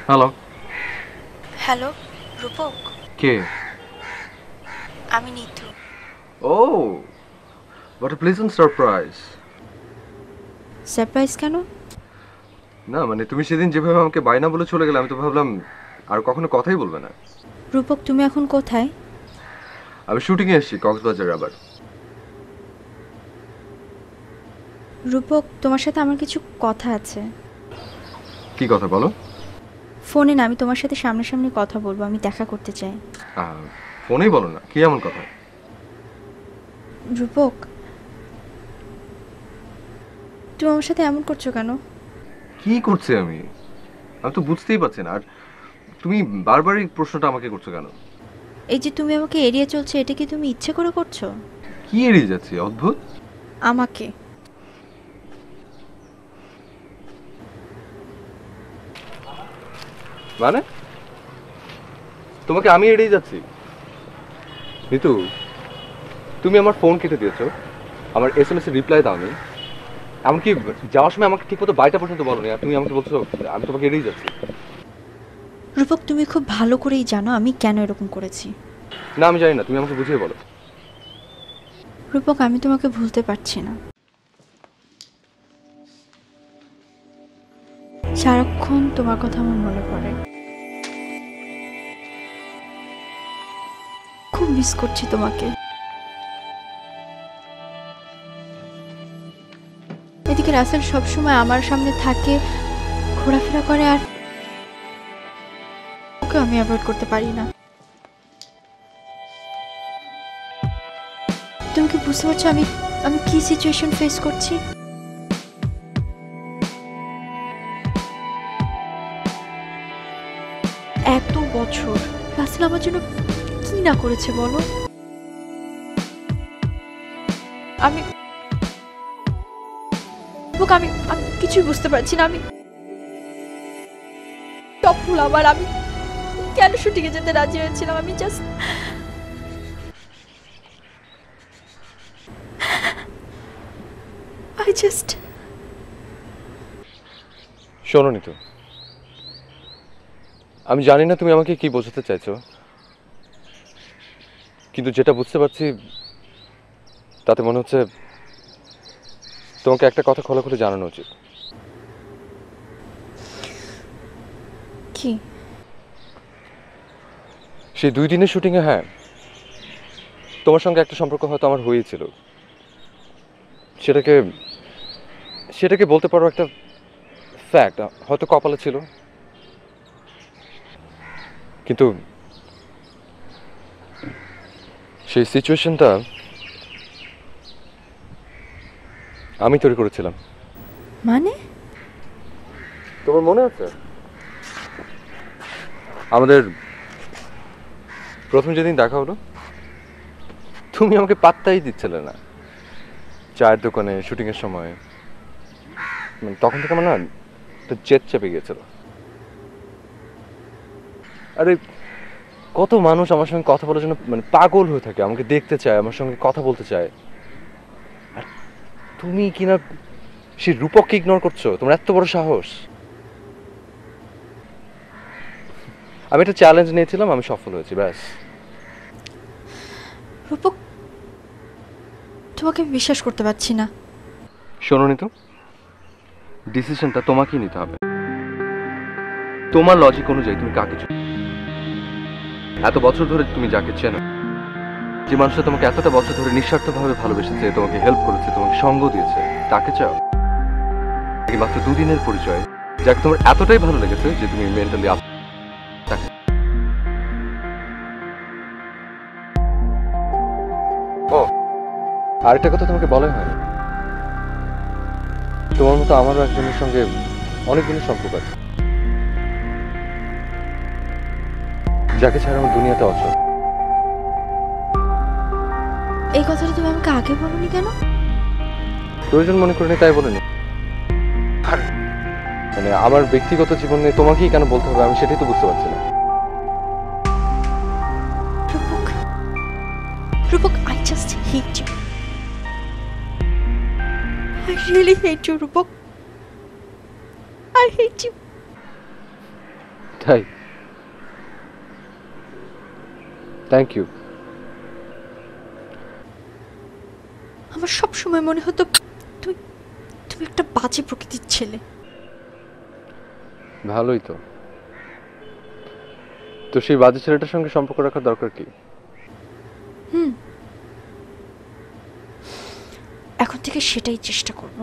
Hello. Hello Rupak, কে? আমি নিতু। ও, what a pleasant surprise. Surprise কেন? না মানে তুমি সেদিন যেভাবে আমাকে বায়না বলে চলে গেলে আমি তো ভাবলাম আর কখনো কথাই বলবে না। রূপক, তুমি এখন কোথায়? আমি শুটিংয়ে এসেছি কক্সবাজারে আবার। রূপক, তোমার সাথে আমার কিছু কথা আছে। কি কথা বলো? ফোনে না, আমি তোমার সাথে সামনাসামনি কথা বলবো, আমি দেখা করতে চাই। ফোনেই বলো না, কি এমন কথা? রূপক, তুমি আমার সাথে এমন করছো কেন? কি করছি আমি? আমি তো বুঝতেই পারছি না। আর তুমি বারবার এই প্রশ্নটা আমাকে করছো কেন? এই যে তুমি আমাকে এড়িয়ে চলছো, এটা কি তুমি ইচ্ছে করে করছো? কি এড়িয়ে যাচ্ছি? অদ্ভুত। আমাকে। মানে তোমাকে আমি এড়িয়ে যাচ্ছি? নিতু, তুমি আমার ফোন কেটে দিয়েছো, আমার SMS এর রিপ্লাই দাওনি, এমনকি যাওয়ার সময় আমাকে ঠিকমতো বাড়িটা পর্যন্ত বলোনি, আর তুমি আমাকে বলছো আমি তোমাকে এড়িয়ে যাচ্ছি। রূপক, তুমি খুব ভালো করেই জানো আমি কেন এরকম করেছি। না আমি জানি না, তুমি আমাকে বুঝিয়ে বলো। রূপক, আমি তোমাকে ভুলতে পারছি না। সারাক্ষণ তোমার কথা আমার মনে পড়ে। খুব মিস করছি তোমাকে। এদিকে রাসেল সবসময় আমার সামনে থাকে, ঘোরাফেরা করে, আর ওকে আমি অ্যাভয়েড করতে পারি না। তুমি কি বুঝতে পারছো আমি আমি কি সিচুয়েশন ফেস করছি? এত বছর রাসেল আমার জন্য কি না করেছে বলো। আমি আমি আমি কিছুই বুঝতে পারছি না। আমি টপ ফুল, আবার আমি কেন শুটিংয়ে যেতে রাজি হয়েছিলাম? আমি জাস্ট আই জাস্ট শোনো নিতু, আমি জানি না তুমি আমাকে কি বোঝাতে চাইছো, কিন্তু যেটা বুঝতে পারছি তাতে মনে হচ্ছে তোমাকে একটা কথা খোলাখুলি জানানো উচিত। কি? সেই 2 দিনের শুটিংয়ে, হ্যাঁ, তোমার সঙ্গে একটা সম্পর্ক হয়তো আমার হয়েছিল। সেটাকে সেটাকে বলতে পারো একটা ফ্যাক্ট, হয়তো কপালে ছিল, কিন্তু সেই সিচুয়েশনটা আমি তৈরি করেছিলাম। মানে? তোমার মনে আছে আমাদের প্রথম যেদিন দেখা হলো, তুমি আমাকে পাত্তাই দিচ্ছিলে না চায়ের দোকানে শুটিংয়ের সময়। মানে তখন থেকে আমার না একটা জেদ চেপে গিয়েছিল। আরে কত মানুষ আমার সঙ্গে কথা বলার জন্য মানে পাগল হয়ে থাকে, আমাকে দেখতে চায়, আমার সঙ্গে কথা বলতে চায়, আর তুমি কিনা সেই রূপককে ইগনোর করছো। তোমার এত বড় সাহস! আমি একটা চ্যালেঞ্জ নিয়েছিলাম, আমি সফল হয়েছি, ব্যাস। রূপক, তোমাকে আমি বিশ্বাস করতে পারছি না। শোনো নিতু, ডিসিশনটা তোমাকেই নিতে হবে। তোমার লজিক অনুযায়ী তুমি কাকে চাও? এত বছর ধরে তুমি যাকে চেনো, যে মানুষটা তোমাকে এতটা বছর ধরে নিঃস্বার্থভাবে ভালোবেসেছে, তোমাকে হেল্প করেছে, তোমাকে সঙ্গ দিয়েছে, তাকে চাও? নাকি মাত্র 2 দিনের পরিচয়, যাকে তোমার এতটাই ভালো লেগেছে যে তুমি মেন্টালি তাকে? ও, আরেকটা কথা তোমাকে বলা হয়নি, তোমার মতো আমারও একজনের সঙ্গে অনেক দিনের সম্পর্ক আছে, যাকে ছাড়া আমার দুনিয়াতে অচল। এই কথাটা তুমি আমাকে আগে বলোনি কেন? প্রয়োজন মনে করিনি তাই বলিনি। মানে আমার ব্যক্তিগত জীবনে তোমাকেই কেন বলতে হবে আমি সেটাই তো বুঝতে পারছি না। Rupak, Rupak, I just hate you. I really hate you Rupak. I hate you. তাই? Thank you. আমার সব সময় মনে হতো তুমি তুমি একটা বাজে প্রকৃতির ছেলে। ভালোই তো। তো সেই বাজে ছেলেটার সঙ্গে সম্পর্ক রাখার দরকার কি? এখন থেকে সেটাই চেষ্টা করব।